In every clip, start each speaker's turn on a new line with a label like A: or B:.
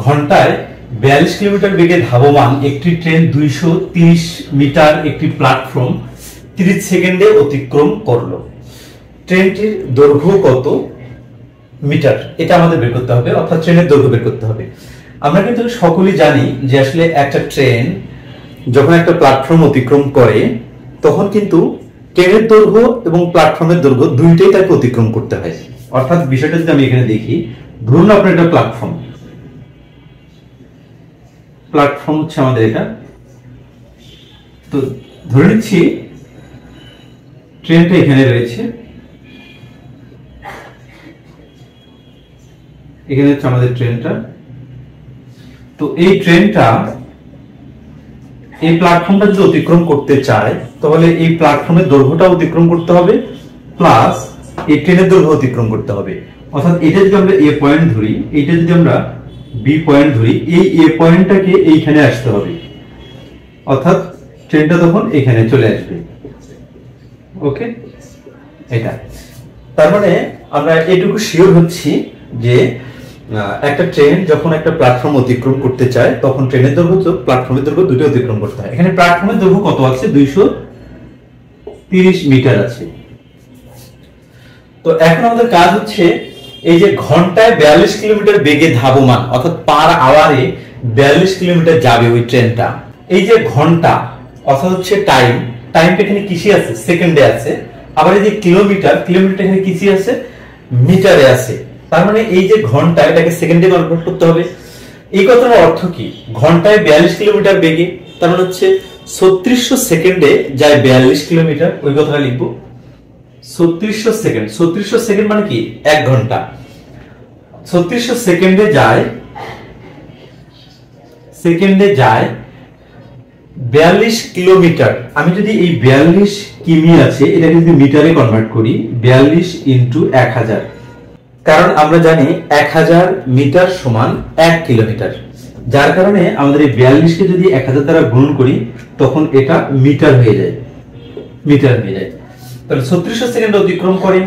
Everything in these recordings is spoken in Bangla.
A: ঘন্টায় 42 কিলোমিটার বেগে ধাবমান একটি ট্রেন 230 মিটার একটি প্ল্যাটফর্ম 30 সেকেন্ডে অতিক্রম করলো। ট্রেনটির দৈর্ঘ্য কত মিটার, এটা আমাদের বের করতে হবে, অর্থাৎ ট্রেনের দৈর্ঘ্য বের করতে হবে। আমরা কিন্তু সকলেই জানি যে আসলে একটা ট্রেন যখন একটা প্ল্যাটফর্ম অতিক্রম করে তখন কিন্তু ট্রেনের দৈর্ঘ্য এবং প্ল্যাটফর্মের দৈর্ঘ্য দুইটাই তাকে অতিক্রম করতে হয়। অর্থাৎ বিষয়টা যদি আমি এখানে দেখি, ধরুন আপনার একটা প্ল্যাটফর্ম হচ্ছে আমাদের এটা, তো ধরে নিচ্ছি ট্রেনটা এখানে রয়েছে, এখানে হচ্ছে আমাদের ট্রেনটা। তো এই ট্রেনটা এই প্ল্যাটফর্মটা যদি অতিক্রম করতে চায় তাহলে এই প্ল্যাটফর্মের দৈর্ঘ্যটা অতিক্রম করতে হবে প্লাস এই ট্রেনের দৈর্ঘ্য অতিক্রম করতে হবে। অর্থাৎ এটা যদি আমরা এ পয়েন্ট ধরি, এইটা যদি আমরা বি পয়েন্ট ধরি, এই এ পয়েন্টটাকে এইখানে আসতে হবে, অর্থাৎ ট্রেনটা তখন এখানে চলে আসবে। ওকে, এটা তার মানে আমরা এটুকু শিওর হচ্ছি যে একটা ট্রেন যখন একটা প্ল্যাটফর্ম অতিক্রম করতে চায় তখন ট্রেনের দৈর্ঘ্য প্ল্যাটফর্মের দৈর্ঘ্য দুটো অতিক্রম করতে হয়। এখানে প্ল্যাটফর্মের দৈর্ঘ্য কত আছে? 230 মিটার আছে। তো এখন আমাদের কাজ হচ্ছে এই যে ঘন্টায় 42 কিলোমিটার বেগে ধাবমান, অর্থাৎ পার আওয়ারে 42 কিলোমিটার যাবে ওই ট্রেনটা। এই যে ঘন্টা অর্থাৎ হচ্ছে টাইমটা এখানে কিসে আছে? সেকেন্ডে আছে। আবার এই যে কিলোমিটার এখানে কিসে আছে? মিটারে আছে। তার মানে এই যে ঘন্টা, এটাকে সেকেন্ডে কনভার্ট করতে হবে। এই কথার অর্থ কি? ঘন্টায় 42 কিলোমিটার বেগে, তার মানে হচ্ছে 3600 সেকেন্ডে যায় 42 কিলোমিটার। ওই কথাটা লিখবো 3600 সেকেন্ড। 3600 সেকেন্ড মানে কি? 1 ঘন্টা। 3600 সেকেন্ডে যায় 42 কিলোমিটার। আমি যদি এই 42 কিমি আছে এটাকে যদি মিটারে কনভার্ট করি, 42 ইন্টু 1000, কারণ আমরা জানি 1000 মিটার সমান 1 কিলোমিটার, যার কারণে আমাদের এই 42 কে যদি 1000 দ্বারা গুণ করি তখন এটা মিটার হয়ে যায়। তাহলে 3600 সেকেন্ড অতিক্রম করে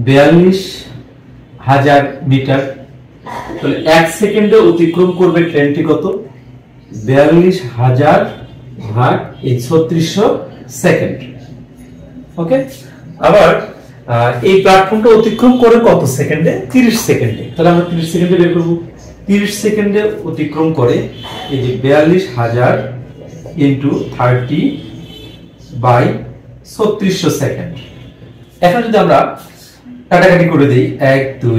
A: 42000 মিটার, তাহলে 1 সেকেন্ডে অতিক্রম করবে ট্রেনটি কত? 42000 ভাগ এই 3600 সেকেন্ড। ওকে, আবার এই প্ল্যাটফর্মটা অতিক্রম করে কত সেকেন্ডে? 30 সেকেন্ডে। তাহলে আমরা 30 সেকেন্ডে বের করব। 30 সেকেন্ডে অতিক্রম করে এই যে 42000 ইনটু 30 বাই 3600 সেকেন্ড। এখন যদি আমরা কাটাকাটি করে দেই, 1 2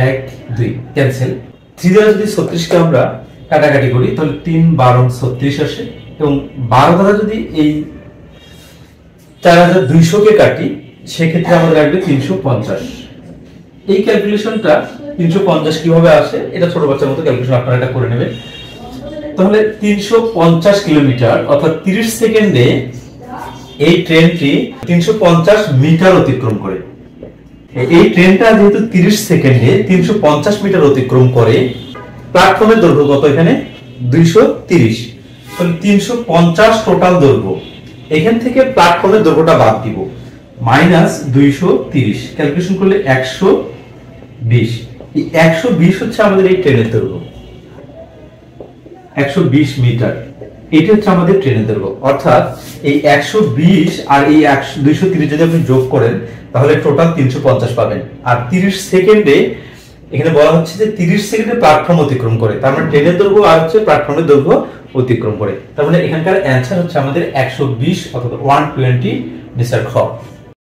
A: 1 2 ক্যান্সেল। 3 দ্বারা যদি 36 কে আমরা কাটাকাটি করি তাহলে 3 12 36 আসে, এবং 12 দ্বারা যদি এই 4200 কে কাটি সেক্ষেত্রে আমাদের আসবে 350। এই ক্যালকুলেশনটা 350 কিভাবে আসে এটা ছোট বাচ্চার মতো ক্যালকুলেশন, আপনারা এটা করে নেবেন। তাহলে 350 কিলোমিটার অর্থাৎ 30 সেকেন্ডে এই ট্রেনটি 350 মিটার অতিক্রম করে। এই ট্রেনটা যেহেতু 30 সেকেন্ডে 350 মিটার অতিক্রম করে, প্ল্যাটফর্মের দৈর্ঘ্য কত? এখানে 230। তাহলে 350 টোটাল দৈর্ঘ্য, এখান থেকে প্ল্যাটফর্মের দৈর্ঘ্যটা বাদ দিব, মাইনাস 230, ক্যালকুলেশন করলে 120। এই 120 হচ্ছে আমাদের এই ট্রেনের দৈর্ঘ্য, 120 মিটার। এটা হচ্ছে আমাদের ট্রেনের দৈর্ঘ্য। অর্থাৎ এই 120 আর এই 230 যদি আপনি যোগ করেন তাহলে টোটাল 350 পাবেন। আর 30 সেকেন্ডে এখানে বলা হচ্ছে যে 30 সেকেন্ডে প্ল্যাটফর্ম অতিক্রম করে, তার মানে ট্রেনের দৈর্ঘ্য আর হচ্ছে প্ল্যাটফর্মের দৈর্ঘ্য অতিক্রম করে। তার মানে এখানকার অ্যান্সার হচ্ছে আমাদের 120 অথবা 120 মিটার।